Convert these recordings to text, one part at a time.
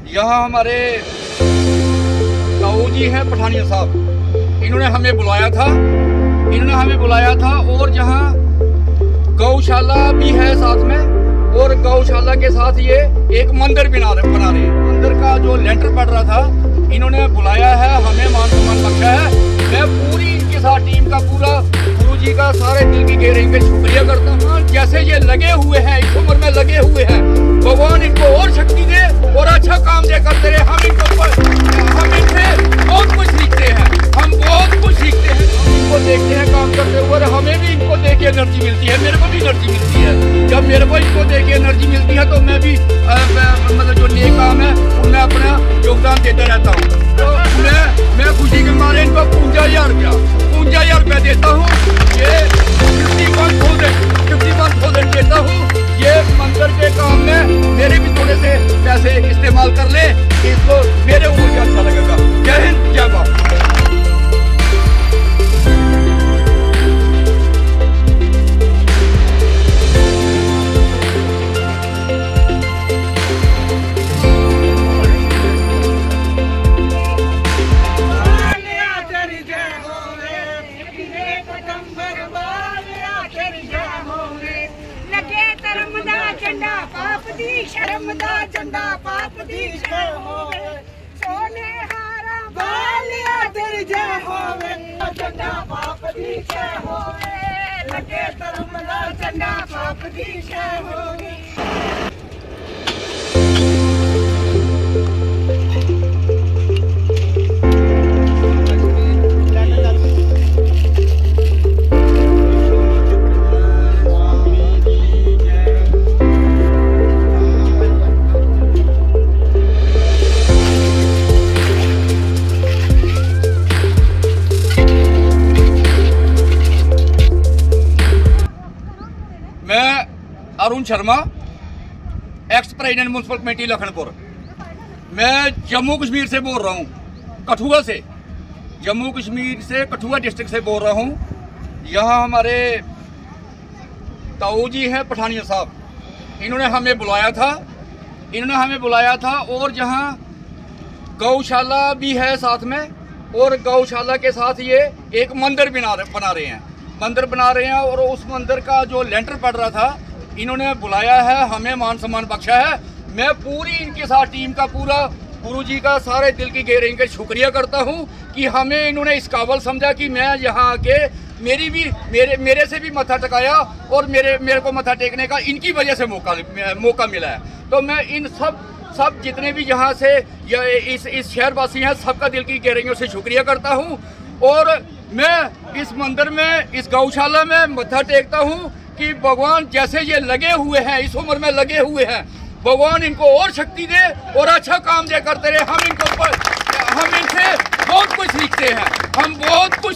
यहाँ हमारे ताऊ जी हैं पठानिया साहब, इन्होंने हमें बुलाया था और यहाँ गौशाला भी है साथ में, और गौशाला के साथ ये एक मंदिर बना रहे हैं। मंदिर का जो लेंटर पड़ रहा था, इन्होंने बुलाया है, हमें मान सम्मान बख्शा है। मैं पूरी इनके साथ टीम का पूरा गुरु जी का सारे दिल की गहराई में शुक्रिया करता हूँ। जैसे ये लगे हुए हैं, इस उम्र में लगे हुए हैं, भगवान इनको और शक्ति दे और अच्छा काम दे करते रहे। हम इनसे बहुत कुछ सीखते हैं, इनको देखते हैं काम करते हुए, हमें भी इनको देख के एनर्जी मिलती है, मेरे को भी एनर्जी मिलती है। जब मेरे को इनको देख के एनर्जी मिलती है तो मैं भी मतलब जो नेक काम है उनमें अपना योगदान देता रहता हूँ। तो मैं खुशी के मारे इनको 51,000 रुपया देता हूँ। ये 51,000 देता हूँ। ये मंदिर के काम में मेरे भी थोड़े से पैसे इस्तेमाल कर ले, इसको मेरे ऊपर भी अच्छा लगेगा। जय हिंद, जय भारत। शर्म दा झंडा पाप दी जय होवे, सोने हारा बालिया तेरी जय होवे, झंडा पाप दी जय होवे, लगे धर्म दा झंडा पाप दी जय होवे। Arun Sharma, ex president municipal committee Lakhanpur. मैं जम्मू कश्मीर से बोल रहा हूँ, कठुआ से, जम्मू कश्मीर से कठुआ डिस्ट्रिक्ट से बोल रहा हूँ। यहाँ हमारे ताऊ जी हैं पठानिया साहब, इन्होंने हमें बुलाया था और यहाँ गौशाला भी है साथ में, और गौशाला के साथ ये एक मंदिर बना रहे हैं और उस मंदिर का जो लेंटर पड़ रहा था, इन्होंने बुलाया है, हमें मान सम्मान बख्शा है। मैं पूरी इनके साथ टीम का पूरा गुरु जी का सारे दिल की गहराई में शुक्रिया करता हूँ कि हमें इन्होंने इस काबिल समझा कि मैं यहाँ आके मेरे से भी मत्था टेकाया, और मेरे को मत्था टेकने का इनकी वजह से मौका मिला है। तो मैं इन सब जितने भी यहाँ से इस शहरवासी हैं, सबका दिल की गहराइयों से शुक्रिया करता हूँ। और मैं इस मंदिर में, इस गौशाला में मत्था टेकता हूँ कि भगवान जैसे ये लगे हुए हैं, इस उम्र में लगे हुए हैं, भगवान इनको और शक्ति दे और अच्छा काम दे करते रहे। हम इनसे बहुत कुछ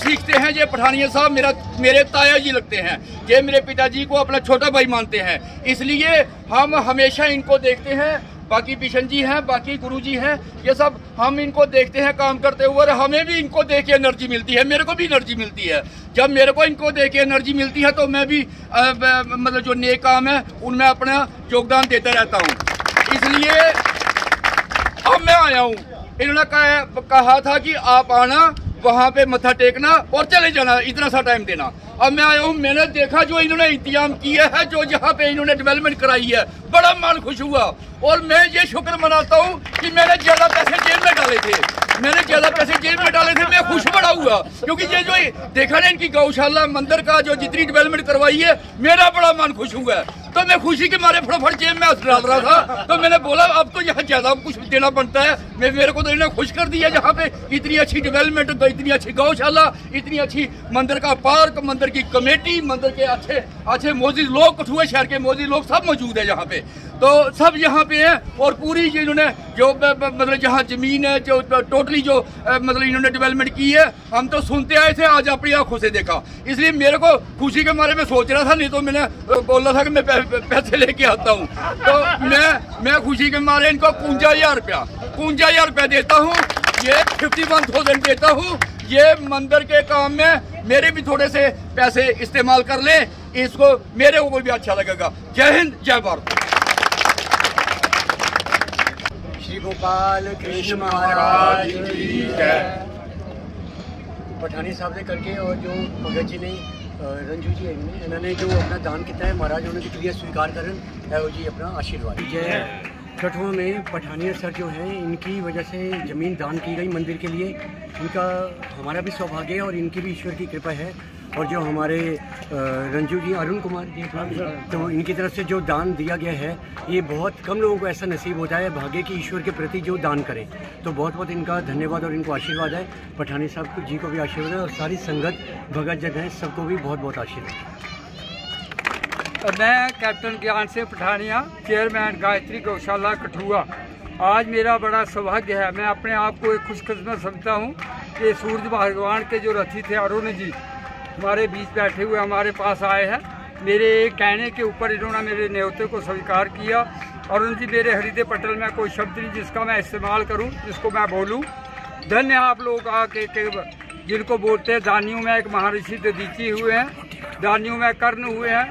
सीखते हैं। ये पठानिया साहब मेरे ताया जी लगते हैं, ये मेरे पिताजी को अपना छोटा भाई मानते हैं, इसलिए हम हमेशा इनको देखते हैं। बाकी बिशन जी हैं, बाकी गुरु जी हैं, ये सब हम इनको देखते हैं काम करते हुए, और हमें भी इनको देख के एनर्जी मिलती है, मेरे को भी एनर्जी मिलती है। जब मेरे को इनको देख के एनर्जी मिलती है तो मैं भी मतलब जो नेक काम है उनमें अपना योगदान देता रहता हूँ। इसलिए अब मैं आया हूँ। इन्होंने कहा था कि आप आना, वहाँ पे मत्था टेकना और चले जाना, इतना सा टाइम देना। अब मैं आया हूँ, मैंने देखा जो इन्होंने इंतजाम किया है, जो यहाँ पे इन्होंने डेवलपमेंट कराई है, बड़ा मन खुश हुआ। और मैं ये शुक्र मनाता हूँ कि मैंने ज्यादा पैसे जेब में डाले थे, मैं खुश बड़ा हुआ, क्योंकि ये जो देखा ना इनकी गौशाला मंदिर का जो जितनी डेवलपमेंट करवाई है, मेरा बड़ा मन खुश हुआ है। तो मैं खुशी के मारे फटाफट जेब में हाथ डाल रहा था, तो मैंने बोला अब तो यहाँ ज्यादा कुछ देना बनता है। मेरे को तो इन्होंने खुश कर दिया, यहाँ पे इतनी अच्छी डेवलपमेंट, इतनी अच्छी गौशाला, इतनी अच्छी मंदिर का पार्क, मंदिर की कमेटी, मंदिर के अच्छे मौजूद लोग, कठुआ शहर के मौजूद लोग सब मौजूद है यहाँ पे। तो सब यहाँ पे हैं, और पूरी इन्होंने जो मतलब जहाँ जमीन है, जो टोटली जो मतलब इन्होंने डेवलपमेंट की है, हम तो सुनते आए थे, आज अपनी आंखों से देखा। इसलिए मेरे को खुशी के मारे में सोच रहा था, नहीं तो मैंने बोल रहा था कि मैं पैसे लेके आता हूँ। तो मैं खुशी के मारे इनको 51,000 रुपया देता हूँ, ये 51,000 देता हूँ। ये मंदिर के काम में मेरे भी थोड़े से पैसे इस्तेमाल कर ले, इसको मेरे ऊपर भी अच्छा लगेगा। जय हिंद, जय भारत। श्री श्री गोपाल कृष्ण महाराज की जय। पठानी साहब ने करके और जो भगत जी ने रंजू जी इन्होंने जो अपना दान किया है महाराज उन्होंने के लिए स्वीकार करन है जी अपना आशीर्वाद जय। कठुआ में पठानिया सर जो हैं इनकी वजह से ज़मीन दान की गई मंदिर के लिए, इनका हमारा भी सौभाग्य है और इनकी भी ईश्वर की कृपा है। और जो हमारे रंजू जी अरुण कुमार जी तो इनकी तरफ से जो दान दिया गया है ये बहुत कम लोगों को ऐसा नसीब होता है भाग्य की ईश्वर के प्रति जो दान करें, तो बहुत बहुत इनका धन्यवाद और इनको आशीर्वाद है। पठानी साहब जी को भी आशीर्वाद है और सारी संगत भगत जन है सबको भी बहुत बहुत आशीर्वाद। मैं कैप्टन ज्ञान सिंह पठानिया, चेयरमैन गायत्री गौशाला कठुआ। आज मेरा बड़ा सौभाग्य है, मैं अपने आप को एक खुशकिस्मत समझता हूँ कि सूरज भगवान के जो रथी थे अरुण जी हमारे बीच बैठे हुए हमारे पास आए हैं। मेरे एक कहने के ऊपर इन्होंने मेरे न्योते को स्वीकार किया। अरुण जी मेरे हृदय पटल में कोई शब्द नहीं जिसका मैं इस्तेमाल करूं, जिसको मैं बोलूं। धन्य आप लोग आके जिनको बोलते हैं दानियों में एक महर्षि दधीची हुए हैं, दानियों में कर्ण हुए हैं,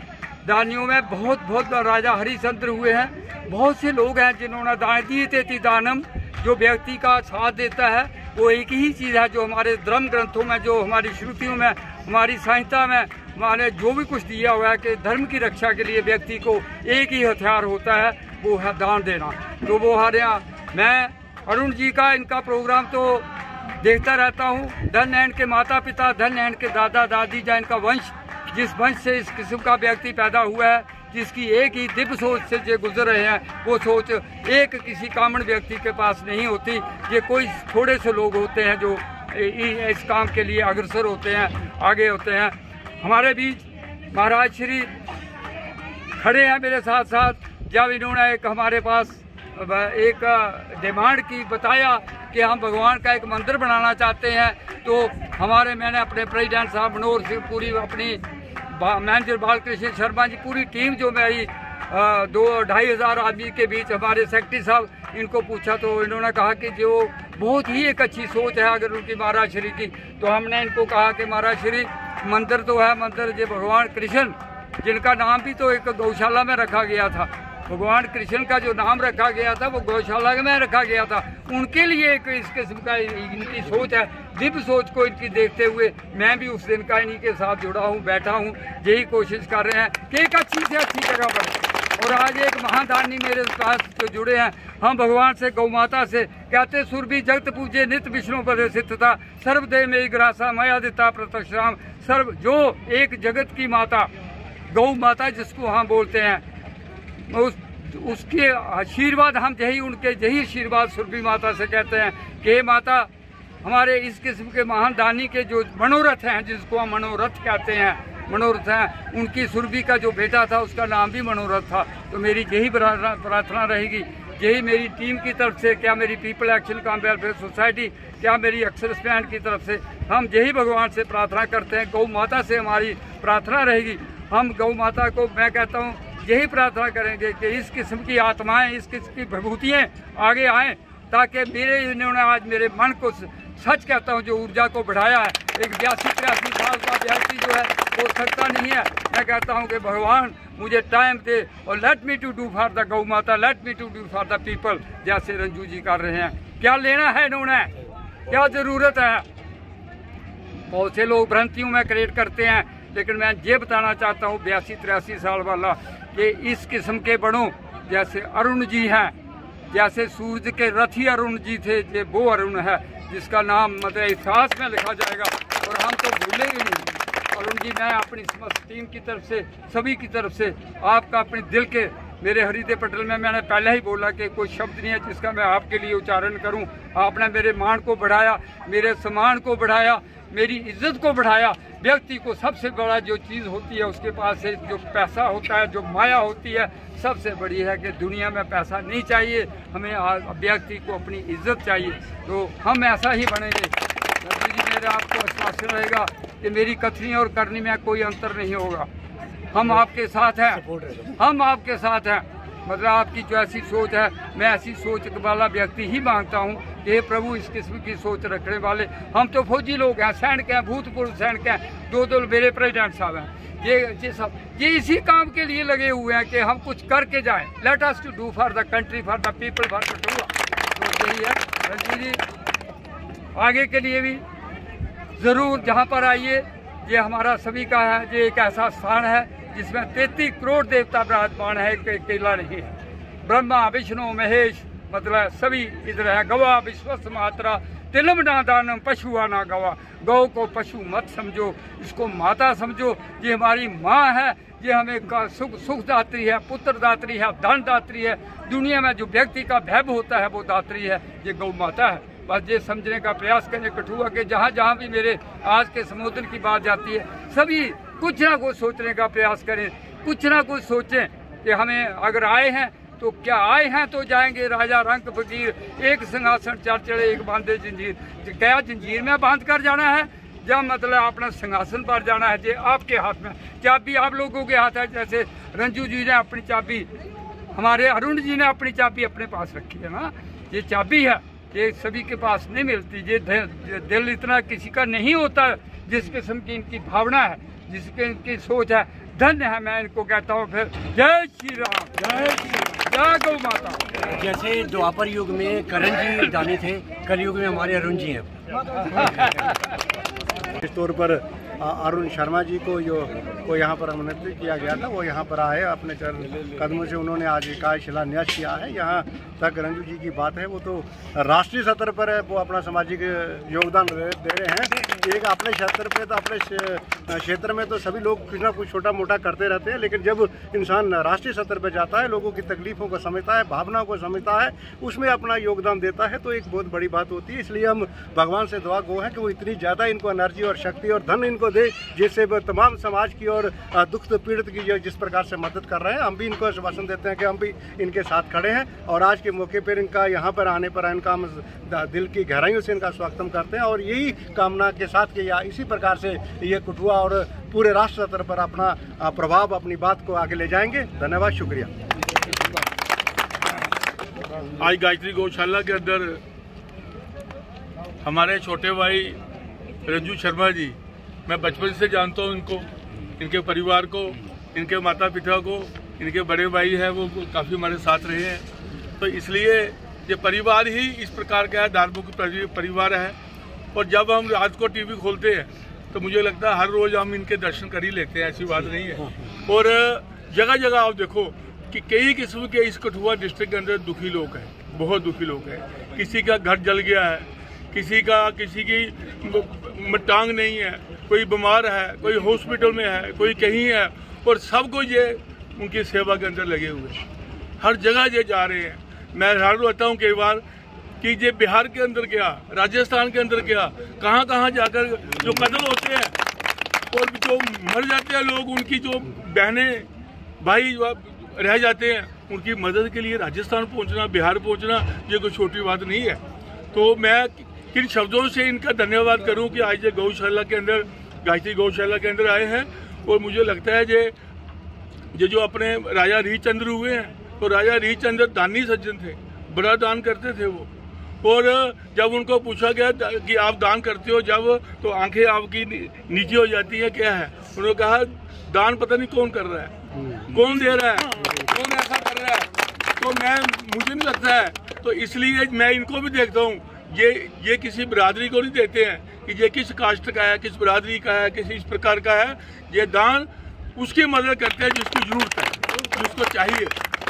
दानियों में बहुत बहुत राजा हरिश्चंद्र हुए हैं। बहुत से लोग हैं जिन्होंने दान दिए थे दानम। जो व्यक्ति का साथ देता है वो एक ही चीज़ है जो हमारे धर्म ग्रंथों में, जो हमारी श्रुतियों में, हमारी संहिता में हमारे जो भी कुछ दिया हुआ है कि धर्म की रक्षा के लिए व्यक्ति को एक ही हथियार होता है, वो है दान देना। तो वो हमारे यहाँ मैं अरुण जी का इनका प्रोग्राम तो देखता रहता हूँ। धन्य है इनके माता पिता, धन्य है इनके दादा दादी, या इनका वंश, जिस वंश से इस किस्म का व्यक्ति पैदा हुआ है, जिसकी एक ही दिव्य सोच से जो गुजर रहे हैं। वो सोच एक किसी कामन व्यक्ति के पास नहीं होती। ये कोई थोड़े से लोग होते हैं जो इस काम के लिए अग्रसर होते हैं, आगे होते हैं। हमारे बीच महाराज श्री खड़े हैं मेरे साथ साथ। जब इन्होंने एक हमारे पास एक डिमांड की बताया कि हम भगवान का एक मंदिर बनाना चाहते हैं, तो मैंने अपने प्रेसिडेंट साहब मनोहर सिंह, पूरी अपनी मैनेजर बालकृष्ण शर्मा जी, पूरी टीम जो मेरी 2-2.5 हज़ार आदमी के बीच, हमारे सेक्रेटरी साहब, इनको पूछा तो इन्होंने कहा कि जो बहुत ही एक अच्छी सोच है अगर उनकी महाराज श्री की। तो हमने इनको कहा कि महाराज श्री मंदिर तो है, मंदिर जो भगवान कृष्ण जिनका नाम भी तो एक गौशाला में रखा गया था, भगवान कृष्ण का जो नाम रखा गया था वो गौशाला में रखा गया था। उनके लिए एक इस किस्म का इनकी सोच है, दिव्य सोच को इनकी देखते हुए मैं भी उस दिन का इन्हीं के साथ जुड़ा हूँ, बैठा हूँ। यही कोशिश कर रहे हैं कि एक अच्छी से अच्छी जगह बने। और आज एक महादानी मेरे पास जो जुड़े हैं, हम भगवान से, गौ माता से कहते सुरभि जगत पूजे नित्य विष्णु पदे सिद्धता सर्वदेव में ग्रासा माया दिता प्रत्यक्ष राम सर्व। जो एक जगत की माता गौ माता जिसको हम बोलते हैं, उसके आशीर्वाद हम यही आशीर्वाद सुरभि माता से कहते हैं कि माता हमारे इस किस्म के महान दानी के जो मनोरथ हैं, जिसको हम मनोरथ कहते हैं, मनोरथ हैं, उनकी सुरभि का जो बेटा था उसका नाम भी मनोरथ था। तो मेरी यही प्रार्थना रहेगी, यही मेरी टीम की तरफ से, क्या मेरी पीपल एक्शन काम वेलफेयर सोसाइटी, क्या मेरी अक्सर स्टैंड की तरफ से, हम यही भगवान से प्रार्थना करते हैं। गौ माता से हमारी प्रार्थना रहेगी। हम गौ माता को, मैं कहता हूँ, यही प्रार्थना करेंगे कि इस किस्म की आत्माएं, इस किस्म की विभूतियाँ आगे आएँ, ताकि इन्होंने आज मेरे मन को, सच कहता हूँ, जो ऊर्जा को बढ़ाया है। एक 82-83 साल का व्यक्ति जो है वो थकता नहीं है। मैं कहता हूँ कि भगवान मुझे टाइम दे और let me to do for the गौ माता, let me to do for the people, जैसे रंजू जी कर रहे हैं। क्या लेना है इन्होंने, क्या ज़रूरत है? बहुत से लोग भ्रांतियों में क्रिएट करते हैं, लेकिन मैं ये बताना चाहता हूँ 82-83 साल वाला कि इस किस्म के बड़ों जैसे अरुण जी हैं, जैसे सूरज के रथी अरुण जी थे, ये वो अरुण है जिसका नाम मतलब इतिहास में लिखा जाएगा और हम तो भूलेंगे नहीं। अरुण जी, मैं अपनी समस्त टीम की तरफ से, सभी की तरफ से आपका अपने दिल के, मेरे हृदय पटल में मैंने पहले ही बोला कि कोई शब्द नहीं है जिसका मैं आपके लिए उच्चारण करूं। आपने मेरे मान को बढ़ाया, मेरे सम्मान को बढ़ाया, मेरी इज्जत को बढ़ाया। व्यक्ति को सबसे बड़ा जो चीज़ होती है उसके पास से जो पैसा होता है, जो माया होती है, सबसे बड़ी है कि दुनिया में पैसा नहीं चाहिए, हमें व्यक्ति को अपनी इज्जत चाहिए। तो हम ऐसा ही बनेंगे। जी, मेरा आपको आश्वासन रहेगा कि मेरी कथनी और करनी में कोई अंतर नहीं होगा। हम आपके साथ हैं, हम आपके साथ हैं। मतलब आपकी जो ऐसी सोच है, मैं ऐसी सोच वाला व्यक्ति ही मांगता हूँ कि प्रभु इस किस्म की सोच रखने वाले, हम तो फौजी लोग हैं, सैनिक हैं, भूतपूर्व सैनिक हैं, 2 मेरे प्रेसिडेंट साहब हैं, ये सब ये इसी काम के लिए लगे हुए हैं कि हम कुछ करके जाएं। Let us to do for the country, for the people, for Kathua. तो रंजू जी आगे के लिए भी ज़रूर जहाँ पर आइए, ये हमारा सभी का है, ये एक ऐसा स्थान है जिसमें 33 करोड़ देवता विराजमान है, अकेला नहीं है। ब्रह्मा विष्णु महेश मतलब सभी इधर है। गवा विश्वस्त मात्रा तिलम ना दानम पशुआ ना गवा। गौ को पशु मत समझो, इसको माता समझो। ये हमारी माँ है, ये हमें सुख दात्री है, पुत्र दात्री है, धन दात्री है। दुनिया में जो व्यक्ति का भैभ होता है वो दात्री है, ये गौ माता है। बस ये समझने का प्रयास करें कठुआ के जहाँ जहाँ भी मेरे आज के संबोधन की बात जाती है, सभी कुछ ना कुछ सोचने का प्रयास करें, कुछ ना कुछ सोचें कि हमें अगर आए हैं तो क्या आए हैं तो जाएंगे। राजा रंग फकीर एक सिंहासन चार चढ़े एक बांधे जंजीर। क्या जंजीर में बांध कर जाना है या मतलब अपना सिंहासन पर जाना है? ये आपके हाथ में, चाबी आप लोगों के हाथ है। जैसे रंजू जी ने अपनी चाबी, हमारे अरुण जी ने अपनी चाबी अपने पास रखी है ना, ये चाबी है, ये सभी के पास नहीं मिलती। ये दिल इतना किसी का नहीं होता जिस किस्म की इनकी भावना है, जिसकी इनकी सोच है। धन्य है, मैं इनको कहता हूँ। फिर जय श्री राम, जय श्री राम, जय गौ माता। जैसे द्वापर युग में करण जी दानी थे, कलयुग में हमारे अरुण जी हैं। इस तौर पर अरुण शर्मा जी को यहाँ पर आमंत्रित किया गया था। वो यहाँ पर आए, अपने चरण कदमों से उन्होंने आज इकाई शिलान्यास किया है। यहाँ तक रंजू जी की बात है, वो तो राष्ट्रीय स्तर पर है, वो अपना सामाजिक योगदान दे रहे हैं। एक अपने क्षेत्र पे तो अपने क्षेत्र में तो सभी लोग कुछ ना कुछ छोटा मोटा करते रहते हैं, लेकिन जब इंसान राष्ट्रीय स्तर पर जाता है, लोगों की तकलीफ़ों को समझता है, भावनाओं को समझता है, उसमें अपना योगदान देता है, तो एक बहुत बड़ी बात होती है। इसलिए हम भगवान से दुआ गो हैं कि वो इतनी ज़्यादा इनको एनर्जी और शक्ति और धन इनको दे, जिससे वो तमाम समाज की और दुख पीड़ित की जिस प्रकार से मदद कर रहे हैं, हम भी इनको आश्वासन देते हैं कि हम भी इनके साथ खड़े हैं। और आज के मौके पर इनका यहाँ पर आने पर इनका हम दिल की गहराइयों से इनका स्वागत करते हैं और यही कामना के साथ कि या इसी प्रकार से ये कठुआ और पूरे राष्ट्र स्तर पर अपना प्रभाव, अपनी बात को आगे ले जाएंगे। धन्यवाद, शुक्रिया। आज गायत्री गौशाला के अंदर हमारे छोटे भाई रंजू शर्मा जी, मैं बचपन से जानता हूँ इनको, इनके परिवार को, इनके माता पिता को, इनके बड़े भाई हैं वो काफ़ी हमारे साथ रहे हैं। तो इसलिए ये परिवार ही इस प्रकार का है, धार्मिक परिवार है। और जब हम रात को टीवी खोलते हैं तो मुझे लगता है हर रोज़ हम इनके दर्शन कर ही लेते हैं, ऐसी बात नहीं है। और जगह जगह आप देखो कि कई किस्म के इस कठुआ डिस्ट्रिक्ट के अंदर दुखी लोग हैं, बहुत दुखी लोग हैं। किसी का घर जल गया है, किसी की टांग नहीं है, कोई बीमार है, कोई हॉस्पिटल में है, कोई कहीं है, और सबको ये उनकी सेवा के अंदर लगे हुए हैं। हर जगह ये जा रहे हैं। मैं हैरान रहता हूँ कई बार कि ये बिहार के अंदर क्या, राजस्थान के अंदर क्या, कहाँ कहाँ जाकर जो कत्ल होते हैं और जो मर जाते हैं लोग, उनकी जो बहनें भाई रह जाते हैं, उनकी मदद के लिए राजस्थान पहुँचना, बिहार पहुँचना, ये कोई छोटी बात नहीं है। तो मैं किन शब्दों से इनका धन्यवाद करूं कि आज ये गौशाला के अंदर, गायत्री गौशाला के अंदर आए हैं। और मुझे लगता है ये जो अपने राजा हरिश्चंद्र हुए हैं, तो राजा हरिश्चंद्र दानी सज्जन थे, बड़ा दान करते थे वो। और जब उनको पूछा गया कि आप दान करते हो जब, तो आंखें आपकी नीचे हो जाती है, क्या है? उन्होंने कहा दान पता नहीं कौन कर रहा है, कौन दे रहा है, कौन ऐसा कर रहा है। तो मुझे नहीं लगता है, तो इसलिए मैं इनको भी देखता हूँ, ये किसी बिरादरी को नहीं देते हैं कि ये किस कास्ट का है, किस बिरादरी का है, किस इस प्रकार का है। ये दान उसकी मदद करते हैं जिसकी जरूरत है, जिसको चाहिए।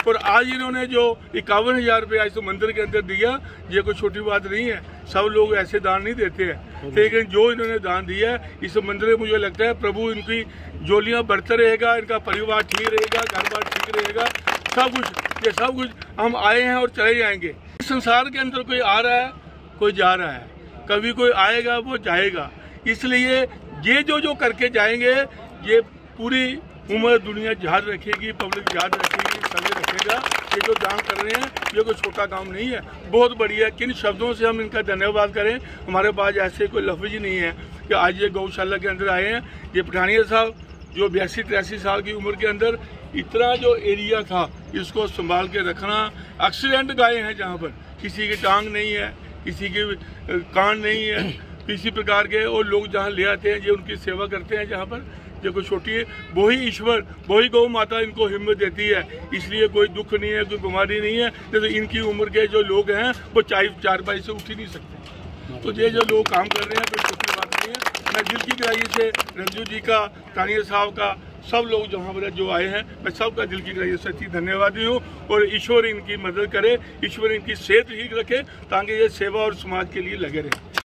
और आज इन्होंने जो 51,000 रुपये आज तो मंदिर के अंदर दिया, ये कोई छोटी बात नहीं है। सब लोग ऐसे दान नहीं देते हैं, लेकिन जो इन्होंने दान दिया है इस मंदिर में, मुझे लगता है प्रभु इनकी जोलियाँ बढ़ते रहेगा, इनका परिवार ठीक रहेगा, घर बार ठीक रहेगा, सब कुछ। ये सब कुछ हम आए हैं और चले जाएंगे। संसार के अंदर कोई आ रहा है, कोई जा रहा है, कभी कोई आएगा वो जाएगा। इसलिए ये जो करके जाएंगे, ये पूरी उम्र दुनिया याद रखेगी, पब्लिक याद रखेगी, सभी रखेगा। ये जो दान कर रहे हैं ये कोई छोटा काम नहीं है, बहुत बढ़िया। किन शब्दों से हम इनका धन्यवाद करें, हमारे पास ऐसे कोई लफ्ज़ ही नहीं है कि आज ये गौशाला के अंदर आए हैं। ये पठानिया साहब जो 82-83 साल की उम्र के अंदर इतना जो एरिया था, इसको संभाल के रखना। एक्सीडेंट गाय हैं जहाँ पर, किसी की टांग नहीं है, किसी के कान नहीं है, किसी प्रकार के, और लोग जहाँ ले आते हैं ये उनकी सेवा करते हैं जहाँ पर। जो कोई छोटी है, वही ईश्वर, वही गौ माता इनको हिम्मत देती है। इसलिए कोई दुख नहीं है, कोई बीमारी नहीं है। जैसे इनकी उम्र के जो लोग हैं वो चारपाई से उठ ही नहीं सकते। तो ये जो लोग काम कर रहे हैं कोई छोटी बात नहीं है। मैं दिल की गहराई से रंजू जी का, तानिया साहब का, सब लोग जहाँ पर जो आए हैं, मैं सबका दिल की गहराई से सच्ची धन्यवादी हूँ। और ईश्वर इनकी मदद करे, ईश्वर इनकी सेहत ठीक रखे ताकि ये सेवा और समाज के लिए लगे रहे।